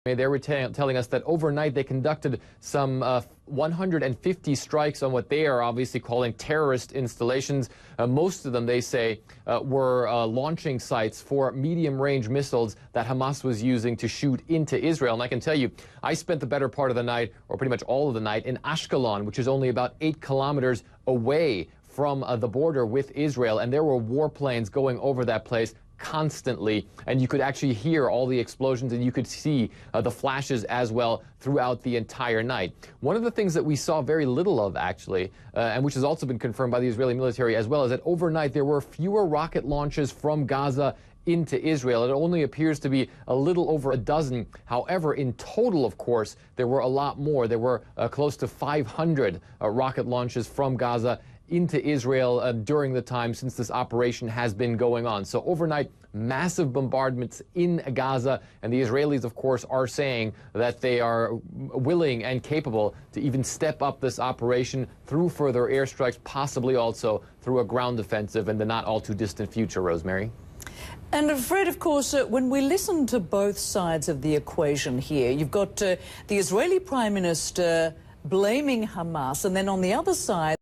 They were telling us that overnight they conducted some 150 strikes on what they are obviously calling terrorist installations. Most of them, they say, were launching sites for medium-range missiles that Hamas was using to shoot into Israel. And I can tell you, I spent the better part of the night, or pretty much all of the night, in Ashkelon, which is only about 8 kilometers away from the border with Israel. And there were warplanes going over that place constantly, and you could actually hear all the explosions, and you could see the flashes as well throughout the entire night. One of the things that we saw very little of, actually, and which has also been confirmed by the Israeli military as well, is that overnight there were fewer rocket launches from Gaza into Israel. It only appears to be a little over a dozen. However, in total, of course, there were a lot more. There were close to 500 rocket launches from Gaza into Israel during the time since this operation has been going on. So overnight, massive bombardments in Gaza, and the Israelis, of course, are saying that they are willing and capable to even step up this operation through further airstrikes, possibly also through a ground offensive in the not all too distant future, Rosemary. And Fred, of course, when we listen to both sides of the equation here, you've got the Israeli Prime Minister blaming Hamas, and then on the other side,